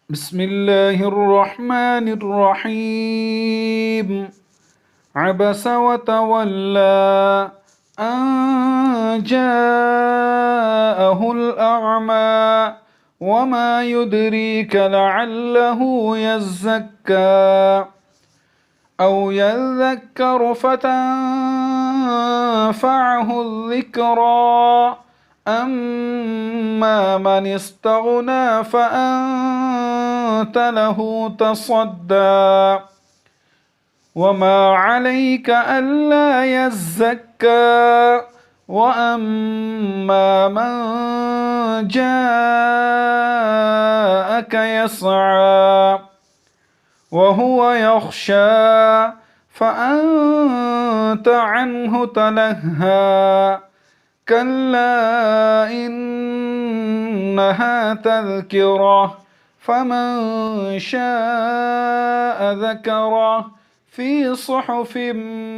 بسم الله الرحمن الرحيم. عبس وتولى أن جاءه الأعمى وما يدريك لعله يزكى أو يذكر فتنفعه الذكرى أما من استغنى فأنت له تصدى وما عليك ألا يزكى وأما من جاءك يسعى وهو يخشى فأنت عنه تلهى كلا إنها تذكرة فمن شاء ذكره في صحف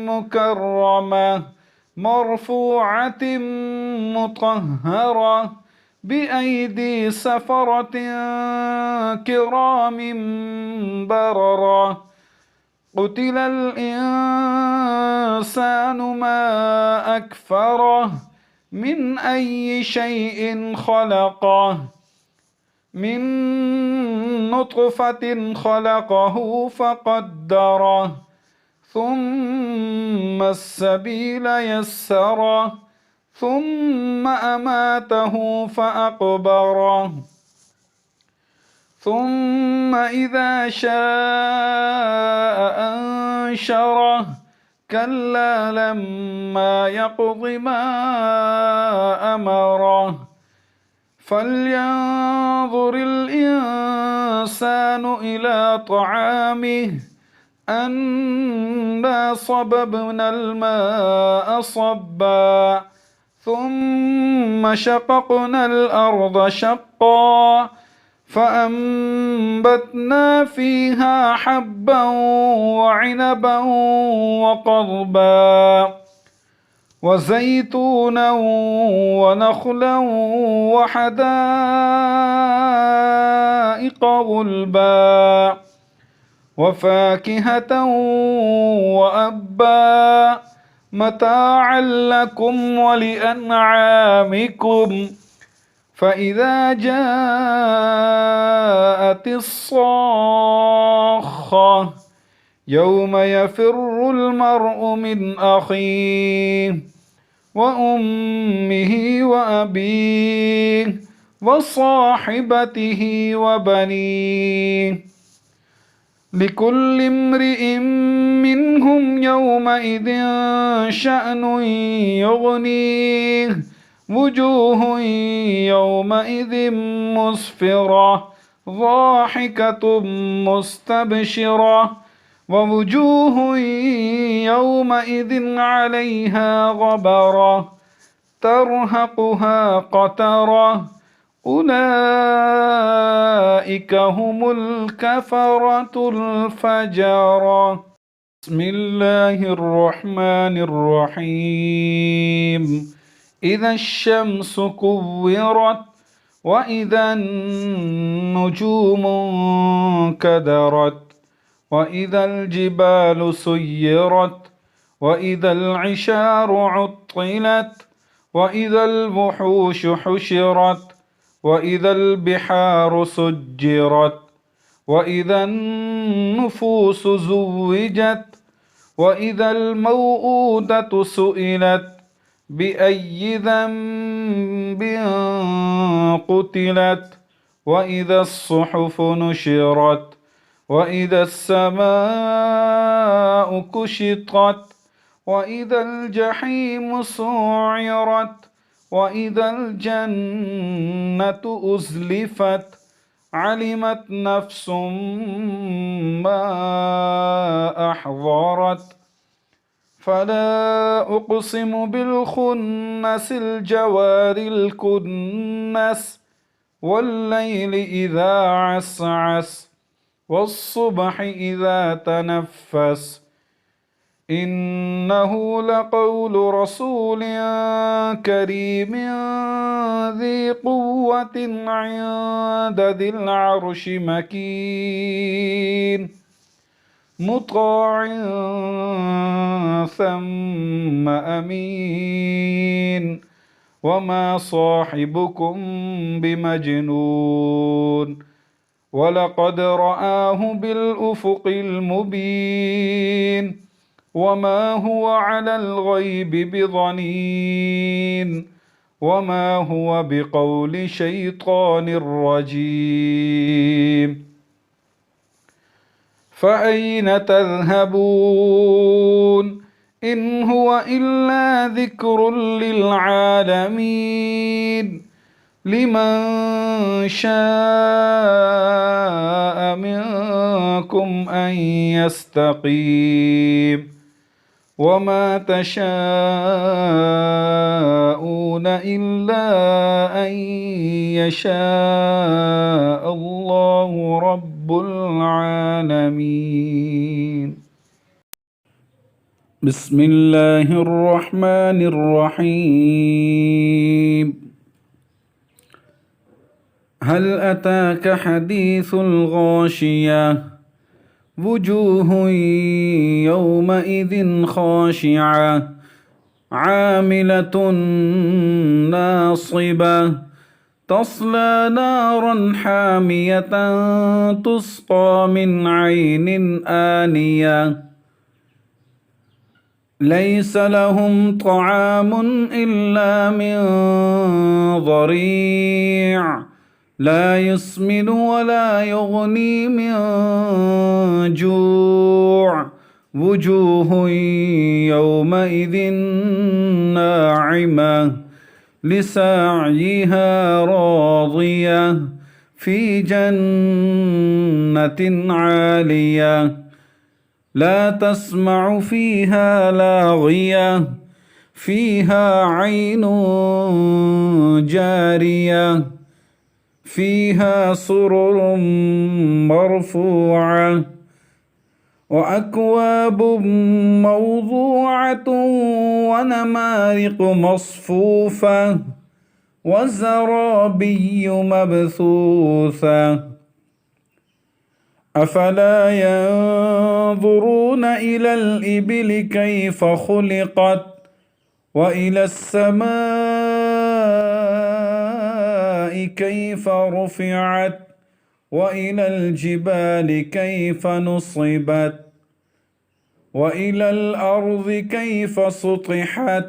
مكرمة مرفوعة مطهرة بأيدي سفرة كرام بررة قتل الإنسان ما أكفره من أي شيء خلقه من نطفة خلقه فقدره ثم السبيل يسره ثم أماته فأقبره ثم إذا شاء أنشره كلا لما يقض ما أمره فلينظر الإنسان إلى طعامه أنا صببنا الماء صبا ثم شققنا الأرض شقا فأنبتنا فيها حبا وعنبا وقضبا وزيتونا ونخلا وحدائق غلبا وفاكهة وأبا متاعا لكم ولأنعامكم فإذا جاءت الصاخة يوم يفر المرء من أخيه وأمه وأبيه وصاحبته وبنيه لكل امرئ منهم يومئذ شأن يغنيه وجوه يومئذ مسفرة ضاحكة مستبشرة ووجوه يومئذ عليها غبرة ترهقها قترة أولئك هم الكفرة الفجرة. بسم الله الرحمن الرحيم. إذا الشمس كورت وإذا النجوم انكدرت وإذا الجبال سيرت وإذا العشار عطلت وإذا الوحوش حشرت وإذا البحار سجرت وإذا النفوس زوجت وإذا الموءودة سئلت بأي ذنب قتلت وإذا الصحف نشرت وإذا السماء كشطت وإذا الجحيم سعرت وإذا الجنة أزلفت علمت نفس ما أحضرت فلا أقسم بالخنس الجوار الكنس والليل إذا عسعس والصبح إذا تنفس إنه لقول رسول كريم ذي قوة عند ذي العرش مكين مطاع ثم أمين وما صاحبكم بمجنون ولقد رآه بالأفق المبين وما هو على الغيب بضنين وما هو بقول شيطان رجيم فأين تذهبون إن هو إلا ذكر للعالمين لمن شاء منكم أن يستقيم وما تشاءون إلا أن يشاء الله رب العالمين. بسم الله الرحمن الرحيم. هل أتاك حديث الغاشية وجوه يومئذ خاشعة عاملة ناصبة تصلى نارا حامية تسقى من عين آنية ليس لهم طعام إلا من ضريع لا يسمن ولا يغني من جوع وجوه يومئذ ناعمة لسعيها راضية في جنة عالية لا تسمع فيها لاغية فيها عين جارية فيها سرر مرفوعة وأكواب موضوعة ونمارق مصفوفة وزرابي مبثوثة أفلا ينظرون إلى الإبل كيف خلقت وإلى السماء كيف رفعت وإلى الجبال كيف نصبت وإلى الأرض كيف سطحت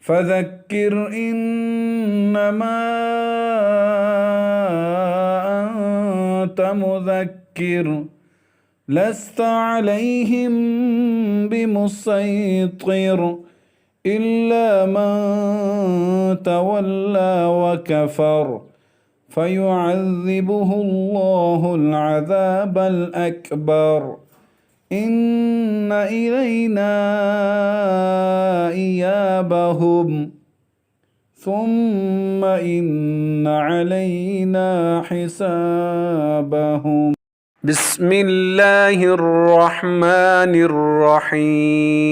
فذكر إنما أنت مذكر لست عليهم بمسيطر إلا من تولى وكفر فيعذبه الله العذاب الأكبر إن إلينا إيابهم ثم إن علينا حسابهم. بسم الله الرحمن الرحيم.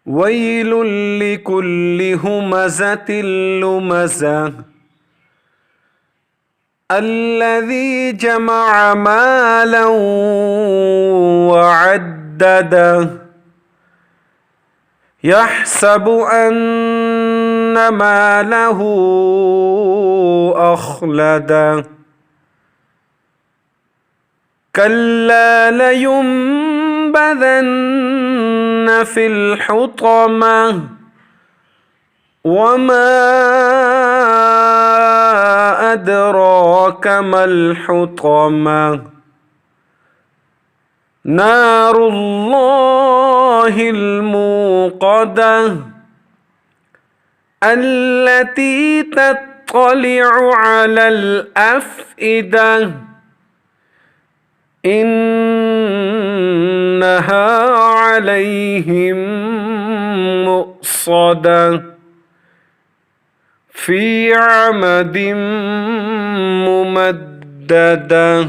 ويل لكل همزة لمزة الذي جمع مالا وعدده يحسب أن ماله أخلده كلا لينبذن في الحطمة وما أدراك ما الحطمة نار الله الموقدة التي تطلع على الأفئدة إنها عليهم مؤصدة في عمد ممددة.